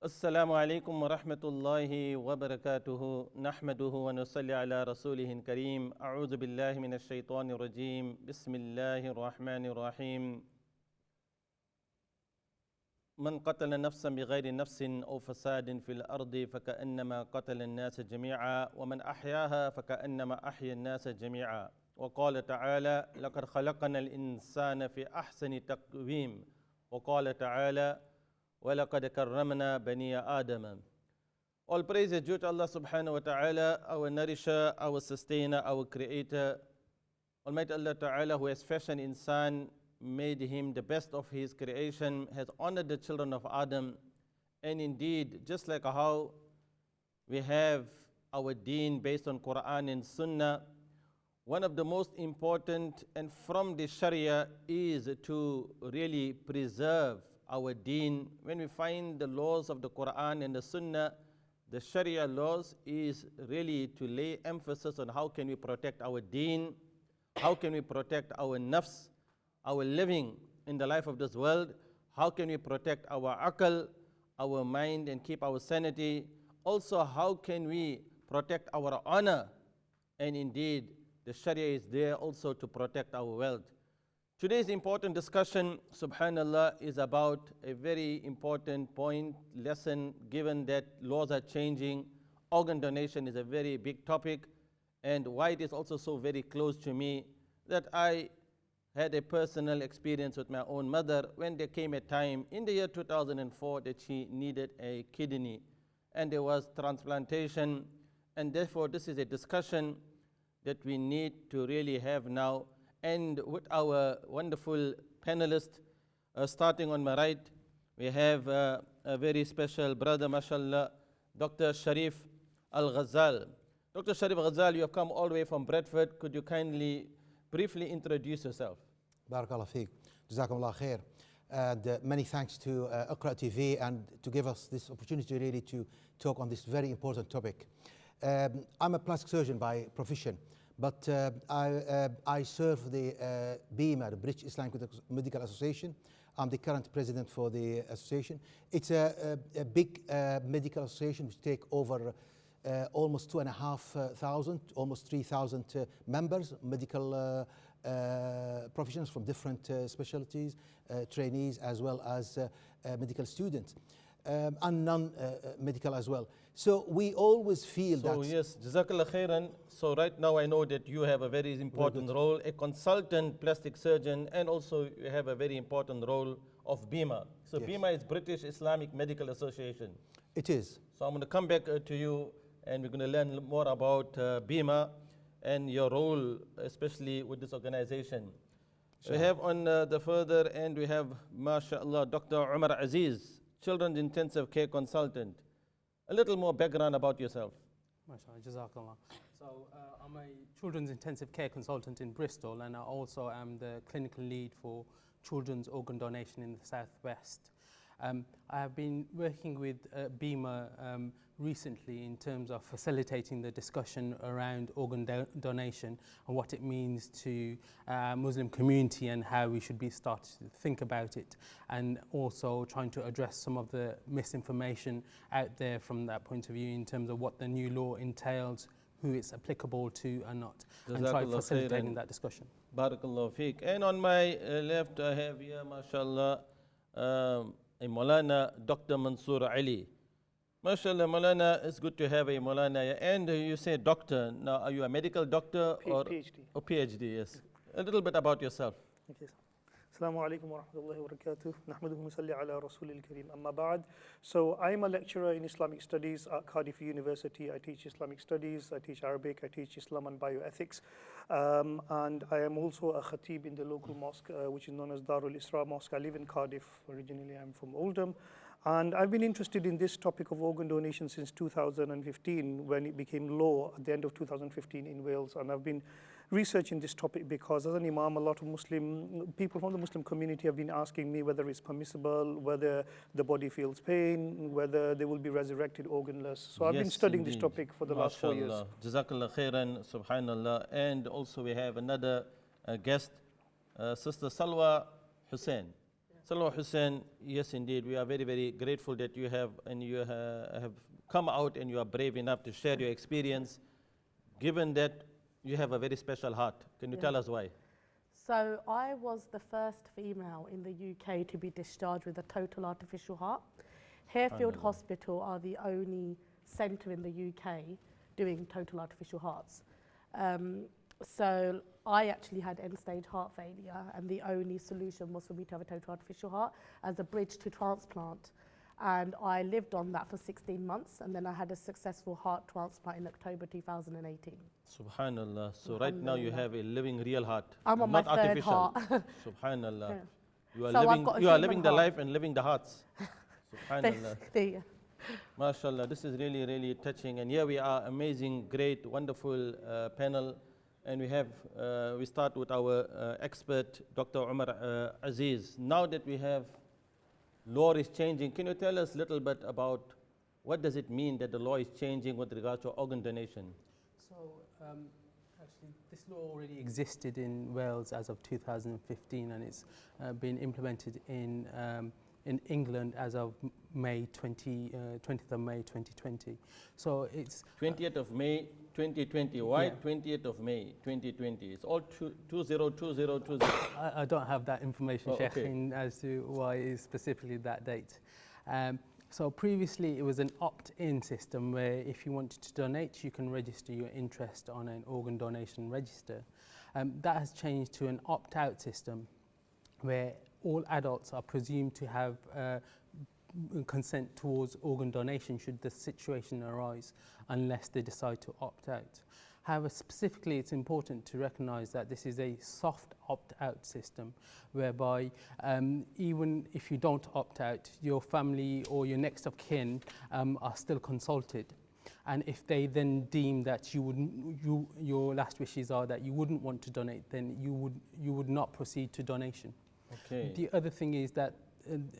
السلام عليكم ورحمة الله وبركاته نحمده ونصلي على رسوله الكريم أعوذ بالله من الشيطان الرجيم بسم الله الرحمن الرحيم من قتل نفسا بغير نفس أو فساد في الأرض فكأنما قتل الناس جميعا ومن أحياها فكأنما أحيا الناس جميعا وقال تعالى لقد خلقنا الإنسان في أحسن تقويم وقال تعالى وَلَقَدْ كَرَّمْنَا بَنِي آدَمَ. All praise is due to Allah subhanahu wa ta'ala, our nourisher, our sustainer, our creator. Almighty Allah ta'ala, who has fashioned insan, made him the best of his creation, has honored the children of Adam. And indeed, just like how we have our deen based on Quran and Sunnah, one of the most important and from the Sharia is to really preserve our deen. When we find the laws of the Quran and the Sunnah, the Sharia laws is really to lay emphasis on how can we protect our deen, how can we protect our nafs, our living in the life of this world, how can we protect our aql, our mind and keep our sanity, also how can we protect our honor, and indeed the Sharia is there also to protect our wealth. Today's important discussion, subhanallah, is about a very important point, lesson, given that laws are changing. Organ donation is a very big topic, and why it is also so very close to me, that I had a personal experience with my own mother when there came a time in the year 2004 that she needed a kidney, and there was transplantation, and therefore this is a discussion that we need to really have now. And with our wonderful panelists, starting on my right, we have a very special brother, mashallah, Dr. Sharif Al-Ghazal. Dr. Sharif Al-Ghazal, you have come all the way from Bradford. Could you kindly, briefly introduce yourself? Barakallah feek. Jazakumullah khair. And many thanks to IQRA TV and to give us this opportunity really to talk on this very important topic. I'm a plastic surgeon by profession. But I serve the BIMA, the British Islamic Medical Association. I'm the current president for the association. It's a big medical association which take over almost 2,500, almost 3,000 members, medical professionals from different specialties, trainees as well as medical students. And non-medical as well. So we always feel that... So yes, Jazakallah khairan. So right now I know that you have a very important role, a consultant plastic surgeon, and also you have a very important role of BIMA. So yes. BIMA is British Islamic Medical Association. It is. So I'm going to come back to you and we're going to learn more about BIMA and your role, especially with this organization. Sure. We have on the further end, we have, mashallah, Dr. Umar Aziz, Children's Intensive Care Consultant. A little more background about yourself. MashaAllah, Jazakallah. So I'm a Children's Intensive Care Consultant in Bristol, and I also am the clinical lead for children's organ donation in the Southwest. I have been working with BIMA recently in terms of facilitating the discussion around organ donation and what it means to Muslim community and how we should be starting to think about it, and also trying to address some of the misinformation out there from that point of view in terms of what the new law entails, who it's applicable to and not, and try facilitating that discussion. Barakallahu feek. And on my left I have here, mashallah, a Maulana Dr. Mansoor Ali. MashaAllah, Maulana, it's good to have a Maulana. And you say doctor. Now, are you a medical doctor or PhD? Oh, PhD, yes. A little bit about yourself. Okay. Assalamu alaikum wa rahmatullahi wa barakatuh. Nahmaduhu nusalli ala Rasulil Kareem. Amma ba'd. So I'm a lecturer in Islamic Studies at Cardiff University. I teach Islamic Studies, I teach Arabic, I teach Islam and bioethics. And I am also a khatib in the local mosque, which is known as Darul Isra Mosque. I live in Cardiff. Originally, I'm from Oldham. And I've been interested in this topic of organ donation since 2015, when it became law at the end of 2015 in Wales. And I've been researching this topic because as an imam, a lot of Muslim people from the Muslim community have been asking me whether it's permissible, whether the body feels pain, whether they will be resurrected organless. So I've been studying this topic for the last 4 years. Jazakallah khairan, subhanallah. And also we have another guest, Sister Salwa Hussain. Salwa Hussein, yes, indeed, we are very, very grateful that you have have come out and you are brave enough to share your experience, given that you have a very special heart. Can you tell us why? So I was the first female in the UK to be discharged with a total artificial heart. Harefield Hospital are the only centre in the UK doing total artificial hearts. So I actually had end-stage heart failure, and the only solution was for me to have a total artificial heart as a bridge to transplant. And I lived on that for 16 months, and then I had a successful heart transplant in October 2018. Subhanallah. So right now you have a living real heart. I'm on not my third artificial. heart. Subhanallah. Yeah. You are So I've living, got a you are human living the heart. life and living the hearts. Subhanallah. Basically, MashaAllah, this is really, really touching. And here we are, amazing, great, wonderful panel. And we start with our expert, Dr. Umar Aziz. Now that we have, law is changing, can you tell us a little bit about what does it mean that the law is changing with regards to organ donation? So actually this law already existed in Wales as of 2015, and it's been implemented in England as of 20th of May 2020. So it's 20th of May 2020. Why Yeah. 20th of May 2020? It's all 202020. I don't have that information, Oh, Sheikh, okay. as to why it is specifically that date. So previously it was an opt-in system where if you wanted to donate, you can register your interest on an organ donation register. That has changed to an opt-out system where all adults are presumed to have consent towards organ donation should the situation arise, unless they decide to opt out. However, specifically, it's important to recognise that this is a soft opt-out system, whereby even if you don't opt out, your family or your next of kin are still consulted. And if they then deem that your last wishes are that you wouldn't want to donate, then you would not proceed to donation. Okay. The other thing is that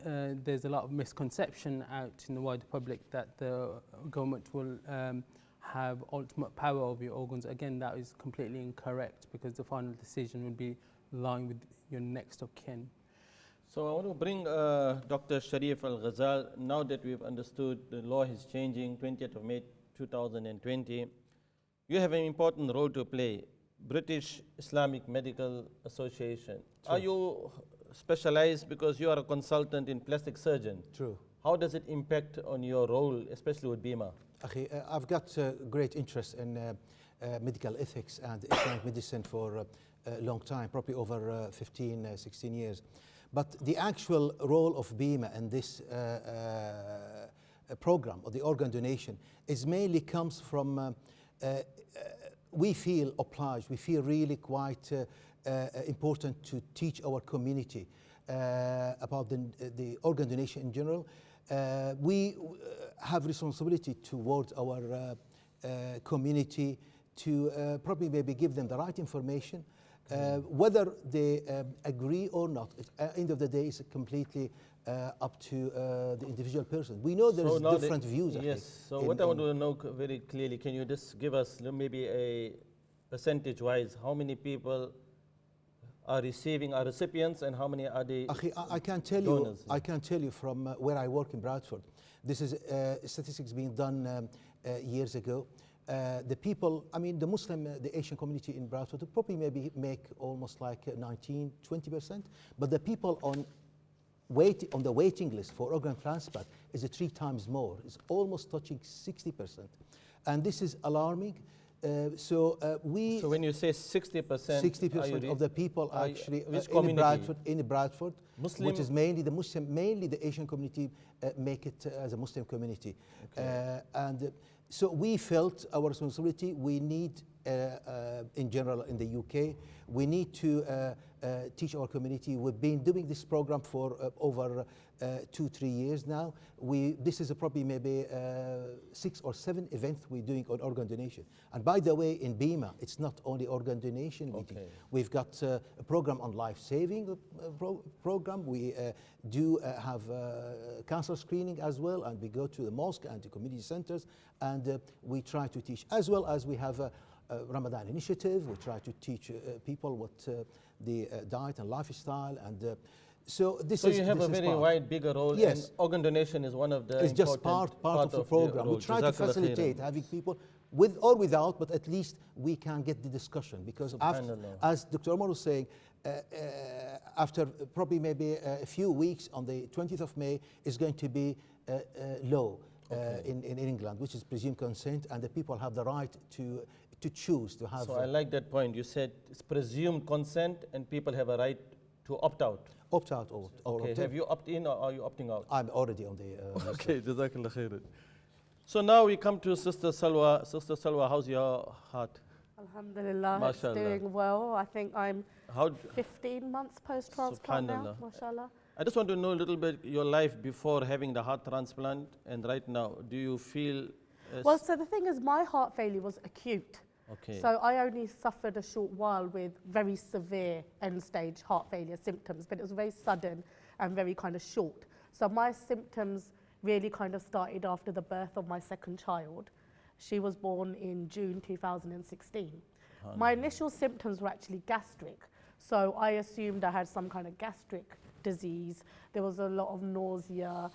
there's a lot of misconception out in the wider public that the government will have ultimate power over your organs. Again, that is completely incorrect, because the final decision would be lying with your next of kin. So I want to bring Dr. Sharif Al-Ghazal. Now that we've understood the law is changing, 20th of May 2020, you have an important role to play. British Islamic Medical Association. True. Are you specialized because you are a consultant in plastic surgeon? True. How does it impact on your role, especially with BIMA? I've got great interest in medical ethics and Islamic medicine for a long time, probably over 15, 16 years. But the actual role of BIMA in this program of the organ donation is mainly comes from, we feel obliged, we feel really quite important to teach our community about the organ donation in general. We have responsibility towards our community to probably maybe give them the right information. Whether they agree or not, at the end of the day, it's completely up to the individual person. We know there's different views. Yes, so what I want to know very clearly, can you just give us maybe a percentage-wise, how many people are recipients, and how many are the I can tell donors? I can tell you from where I work in Bradford. This is statistics being done years ago. The people, I mean, the Muslim, the Asian community in Bradford would probably maybe make almost like 19, 20%. But the people on the waiting list for organ transplant is 3 times more. It's almost touching 60%. And this is alarming. So when you say 60%, 60% of the people actually in Bradford, Muslim? which is mainly the Muslim, mainly the Asian community, make it as a Muslim community. Okay. And so we felt our responsibility. We need, in general in the UK, we need to teach our community. We've been doing this program for over 2-3 years now. This is probably maybe 6 or 7 events we're doing on organ donation. And by the way, in BIMA, it's not only organ donation. Okay. We've got a program on life-saving program. We do have cancer screening as well, and we go to the mosque and to community centers, and we try to teach, as well as we have a Ramadan initiative. We try to teach people what the diet and lifestyle, and So this So is you have this a is very part. wide, bigger role, Yes. and organ donation is one of the It's just important part of the program. role. We try to Jazakallah facilitate khairan. having people with or without, but at least we can get the discussion because after, Subhanallah. as Dr. Omar was saying, after probably maybe a few weeks on the 20th of May is going to be law in England, which is presumed consent, and the people have the right to choose to have. So I like that point. You said it's presumed consent and people have a right to opt out. opt out or Okay, opt have in. you opt in or are you opting out? I'm already on the. Okay, Jazakallah khairan. So now we come to Sister Salwa. Sister Salwa, how's your heart? Alhamdulillah, Mashallah. it's doing well. I think I'm How? 15 months post-transplant now, Subhanallah. mashallah. I just want to know a little bit your life before having the heart transplant and right now. Do you feel? Well, so the thing is, my heart failure was acute. Okay. So I only suffered a short while with very severe end-stage heart failure symptoms, but it was very sudden and very kind of short. So my symptoms really kind of started after the birth of my second child. She was born in June 2016. My initial symptoms were actually gastric. So I assumed I had some kind of gastric disease. There was a lot of nausea,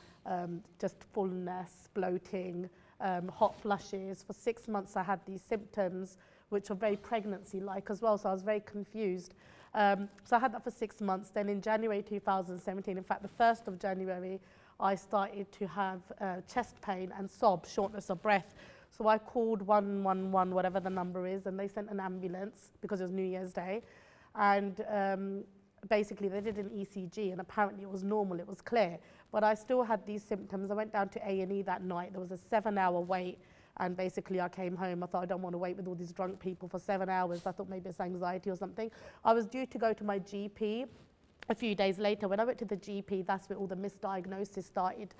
just fullness, bloating, hot flushes. For 6 months I had these symptoms, which are very pregnancy-like as well, so I was very confused. So I had that for 6 months. Then in January 2017, in fact the 1st of January, I started to have chest pain and sob, shortness of breath. So I called 111, whatever the number is, and they sent an ambulance because it was New Year's Day. And basically they did an ECG and apparently it was normal, it was clear. But I still had these symptoms. I went down to A&E that night. There was a 7-hour wait. And basically I came home. I thought, I don't want to wait with all these drunk people for 7 hours. I thought maybe it's anxiety or something. I was due to go to my GP a few days later. When I went to the GP, that's where all the misdiagnosis started.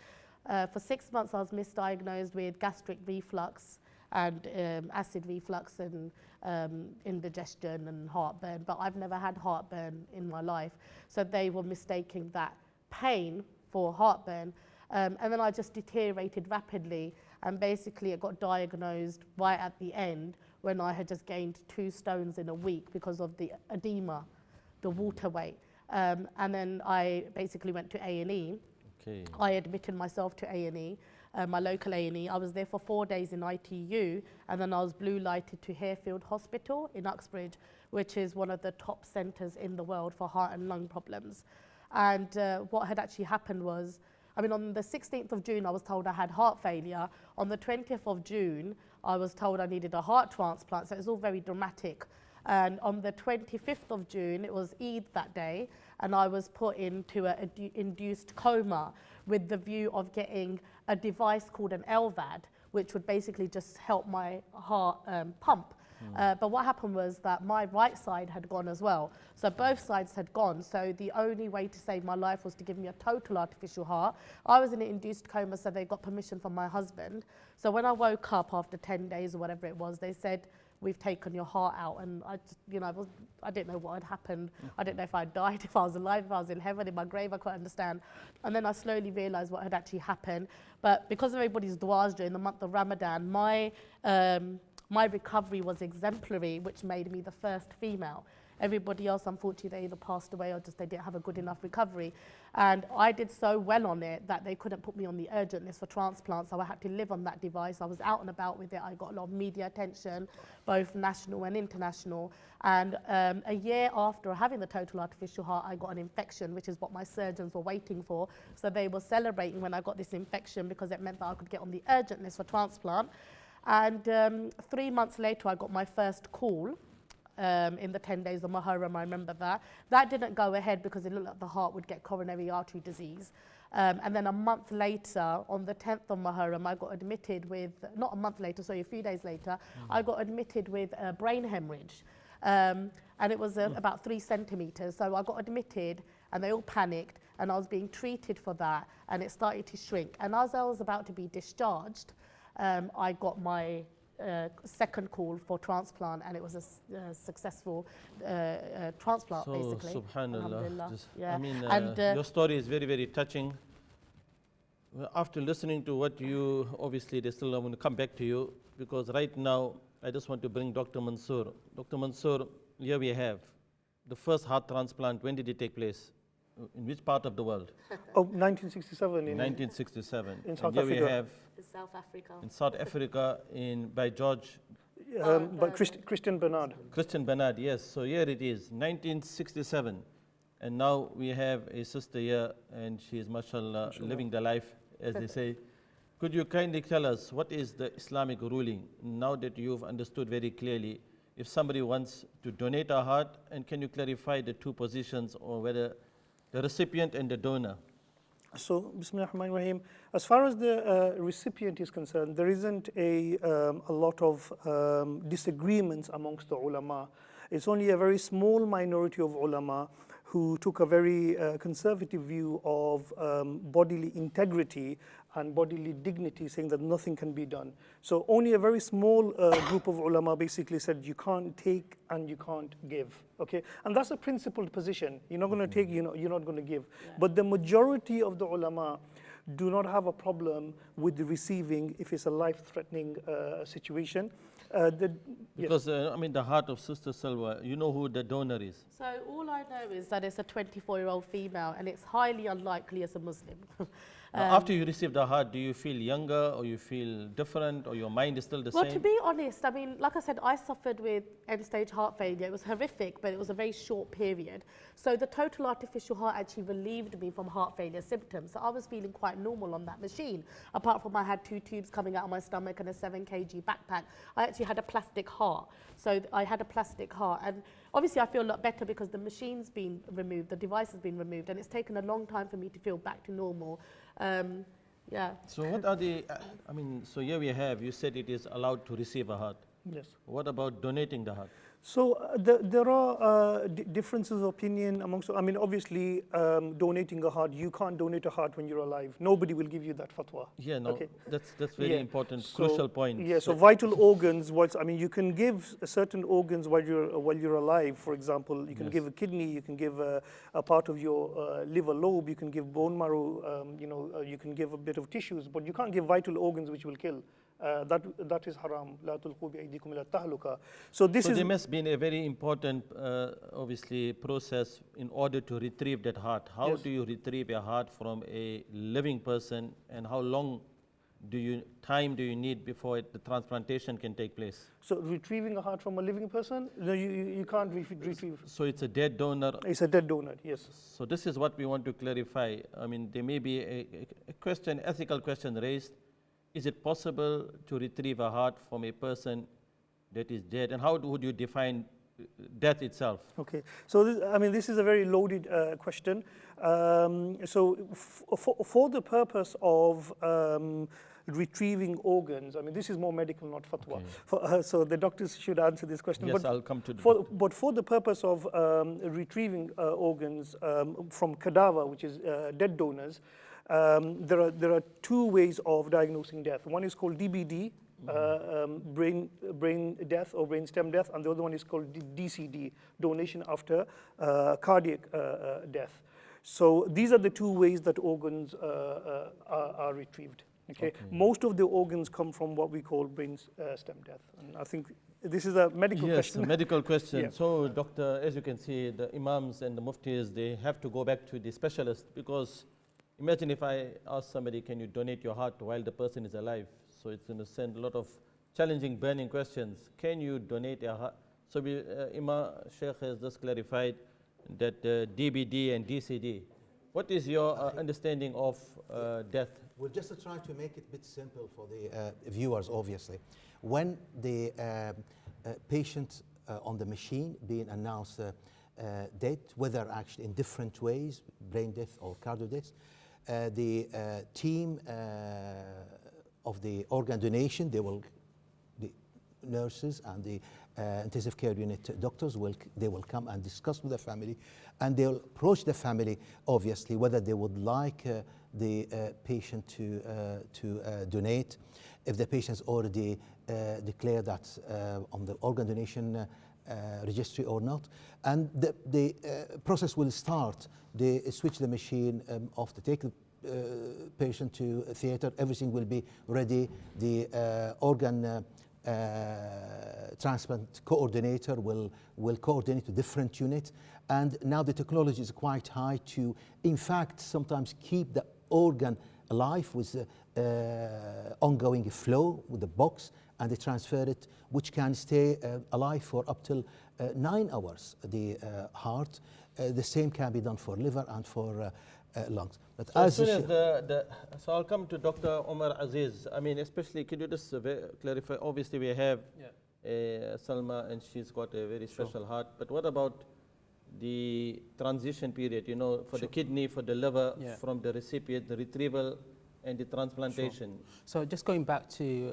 For 6 months, I was misdiagnosed with gastric reflux and acid reflux and indigestion and heartburn. But I've never had heartburn in my life. So they were mistaking that pain for heartburn. And then I just deteriorated rapidly. And basically it got diagnosed right at the end when I had just gained 2 stones in a week because of the edema, the water weight. And then I basically went to A&E. Okay. I admitted myself to A&E, my local A&E. I was there for 4 days in ITU, and then I was blue lighted to Harefield Hospital in Uxbridge, which is one of the top centres in the world for heart and lung problems. And what had actually happened was, I mean, on the 16th of June, I was told I had heart failure. On the 20th of June, I was told I needed a heart transplant. So it was all very dramatic. And on the 25th of June, it was Eid that day, and I was put into an induced coma with the view of getting a device called an LVAD, which would basically just help my heart pump. But what happened was that my right side had gone as well. So both sides had gone. So the only way to save my life was to give me a total artificial heart. I was in an induced coma, so they got permission from my husband. So when I woke up after 10 days or whatever it was, they said, we've taken your heart out. And I just, I didn't know what had happened. I didn't know if I died, if I was alive, if I was in heaven, in my grave, I couldn't understand. And then I slowly realized what had actually happened. But because of everybody's du'as during the month of Ramadan, my recovery was exemplary, which made me the first female. Everybody else, unfortunately, they either passed away or just they didn't have a good enough recovery. And I did so well on it that they couldn't put me on the urgent list for transplant, so I had to live on that device. I was out and about with it. I got a lot of media attention, both national and international. And a year after having the total artificial heart, I got an infection, which is what my surgeons were waiting for. So they were celebrating when I got this infection because it meant that I could get on the urgent list for transplant. And 3 months later, I got my first call in the 10 days of Muharram, I remember that. That didn't go ahead because it looked like the heart would get coronary artery disease. And then a month later, on the 10th of Muharram, I got admitted with, not a month later, sorry, a few days later, I got admitted with a brain hemorrhage. And it was about 3 centimeters. So I got admitted and they all panicked and I was being treated for that and it started to shrink. And as I was about to be discharged, I got my second call for transplant and it was a successful transplant, So, basically. subhanallah. Alhamdulillah. Yeah. I mean, And, your story is very, very touching. Well, after listening to what you, obviously they still want to come back to you because right now I just want to bring Dr. Mansoor. Dr. Mansoor, here we have the first heart transplant. When did it take place? in which part of the world? Oh, 1967 in 1967. in South and here Africa. we have In South Africa. in South Africa by George by Christian Bernard. Christian Bernard, yes. So here it is, 1967. And now we have a sister here, and she is, mashallah, living the life, as they say. Could you kindly tell us what is the Islamic ruling, now that you've understood very clearly, if somebody wants to donate a heart, and can you clarify the two positions, or whether the recipient and the donor? So, Bismillahirrahmanirrahim. As far as the recipient is concerned, there isn't a lot of disagreements amongst the ulama. It's only a very small minority of ulama who took a very conservative view of bodily integrity and bodily dignity, saying that nothing can be done. So only a very small group of ulama basically said you can't take and you can't give, okay? And that's a principled position. You're not going to take, you're not going to give. Yeah. But the majority of the ulama do not have a problem with the receiving if it's a life-threatening situation. Because, I mean, the heart of Sister Salwa, you know who the donor is? So all I know is that it's a 24-year-old female, and it's highly unlikely as a Muslim. Now, after you receive the heart, do you feel younger, or you feel different, or your mind is still the same? Well, to be honest, I mean, like I said, I suffered with end-stage heart failure. It was horrific, but it was a very short period. So the total artificial heart actually relieved me from heart failure symptoms. So I was feeling quite normal on that machine. Apart from I had 2 tubes coming out of my stomach and a 7 kg backpack, I actually had a plastic heart. So I had a plastic heart. And obviously I feel a lot better because the machine's been removed, the device has been removed, and it's taken a long time for me to feel back to normal. Yeah. So what are the, I mean, so here we have, you said it is allowed to receive a heart. Yes. What about donating the heart? So there are differences of opinion amongst, I mean, obviously donating a heart, you can't donate a heart when you're alive. Nobody will give you that fatwa. Yeah, no, okay. that's very important, crucial point. Yeah, so vital organs, I mean, you can give certain organs while you're alive. For example, you can give a kidney, you can give a part of your liver lobe, you can give bone marrow, you can give a bit of tissues, but you can't give vital organs which will kill. That is haram. لا تلقوا بأيديكم إلى التهلكة. So there must be a very important, obviously, process in order to retrieve that heart. How do you retrieve a heart from a living person, and how long time do you need before the transplantation can take place? So retrieving a heart from a living person, no, you can't retrieve. So it's a dead donor. It's a dead donor, yes. So this is what we want to clarify. I mean, there may be a question, ethical question raised. Is it possible to retrieve a heart from a person that is dead? And how would you define death itself? Okay, so this is a very loaded question. So for the purpose of retrieving organs, I mean, this is more medical, not fatwa. Okay. So the doctors should answer this question. Yes, but I'll come to But for the purpose of retrieving organs from cadaver, which is dead donors, there are 2 ways of diagnosing death. One is called DBD, brain death or brain stem death, and the other one is called DCD, donation after cardiac death. So these are the 2 ways that organs are retrieved. Okay? Most of the organs come from what we call brain stem death, and I think this is a medical question. Yes, a medical question. Yeah. So, doctor, as you can see, the imams and the muftis, they have to go back to the specialist, because imagine if I ask somebody, can you donate your heart while the person is alive? So it's going to send a lot of challenging, burning questions. Can you donate your heart? So Imam Sheikh has just clarified that DBD and DCD. What is your understanding of death? We're just trying to make it a bit simple for the viewers, obviously. When the patient on the machine being announced dead, whether actually in different ways, brain death or cardio death, the team of the organ donation, the nurses and the intensive care unit doctors will come and discuss with the family, and they'll approach the family, obviously, whether they would like the patient to donate. If the patient's already declared that on the organ donation registry or not, and the process will start. They switch the machine off to take the patient to theater. Everything will be ready. The organ transplant coordinator will coordinate to different units. And now the technology is quite high to, in fact, sometimes keep the organ alive with ongoing flow with the box, and they transfer it, which can stay alive for up till 9 hours, the heart. The same can be done for liver and for lungs. But So as soon as so I'll come to Dr. Omar Aziz. I mean, especially, could you just clarify? Obviously, we have Salma, and she's got a very special heart. But what about the transition period? You know, for the kidney, for the liver, from the recipient, the retrieval, and the transplantation. So just going back to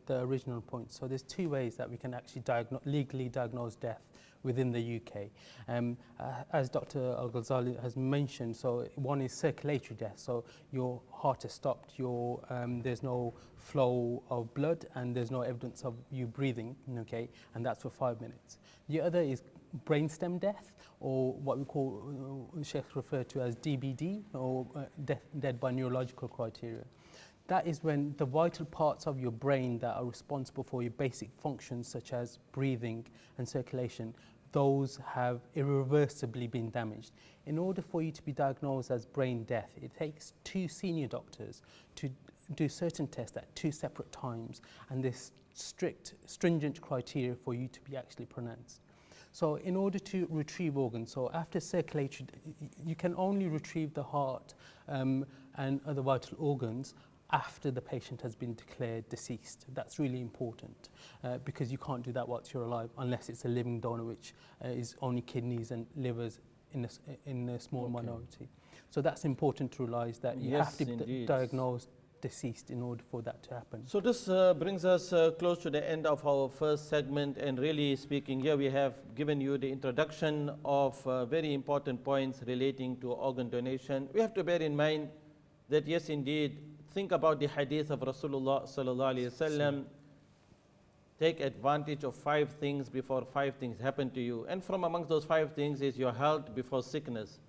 the original point, so there's 2 ways that we can actually legally diagnose death within the UK. As Dr. Al-Ghazali has mentioned, so one is circulatory death, so your heart has stopped, there's no flow of blood and there's no evidence of you breathing, okay, and that's for 5 minutes. The other is brainstem death, or what we call, Sheikh referred to as DBD, or death by neurological criteria. That is when the vital parts of your brain that are responsible for your basic functions, such as breathing and circulation, those have irreversibly been damaged. In order for you to be diagnosed as brain death, it takes 2 senior doctors to do certain tests at 2 separate times, and there's stringent criteria for you to be actually pronounced. So in order to retrieve organs, so after circulatory, you can only retrieve the heart and other vital organs after the patient has been declared deceased. That's really important because you can't do that whilst you're alive unless it's a living donor, which is only kidneys and livers in a small minority. So that's important to realize that you have to diagnose deceased in order for that to happen. So this brings us close to the end of our first segment, and really speaking, here we have given you the introduction of very important points relating to organ donation. We have to bear in mind that yes, indeed, think about the hadith of Rasulullah sallallahu alaihi wasallam. Take advantage of 5 things before 5 things happen to you, and from amongst those 5 things is your health before sickness.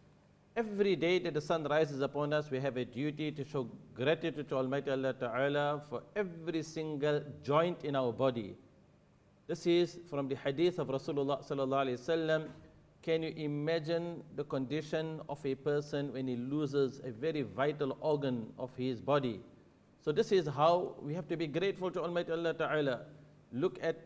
Every day that the sun rises upon us, we have a duty to show gratitude to Almighty Allah Ta'ala for every single joint in our body. This is from the hadith of Rasulullah sallallahu alaihi wasallam. Can you imagine the condition of a person when he loses a very vital organ of his body? So this is how we have to be grateful to Almighty Allah Ta'ala. Look at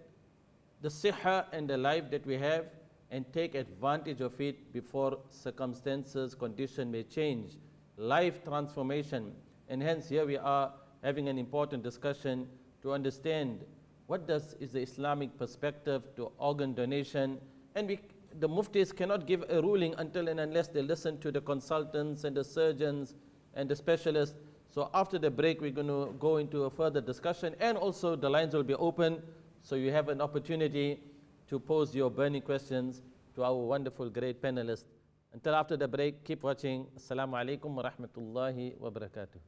the siha and the life that we have, and take advantage of it before circumstances, condition may change. Life transformation. And hence here we are having an important discussion to understand what is the Islamic perspective to organ donation. And the muftis cannot give a ruling until and unless they listen to the consultants and the surgeons and the specialists. So after the break, we're going to go into a further discussion, and also the lines will be open, so you have an opportunity to pose your burning questions to our wonderful, great panelists. Until after the break, keep watching. Assalamu alaikum wa rahmatullahi wa barakatuh.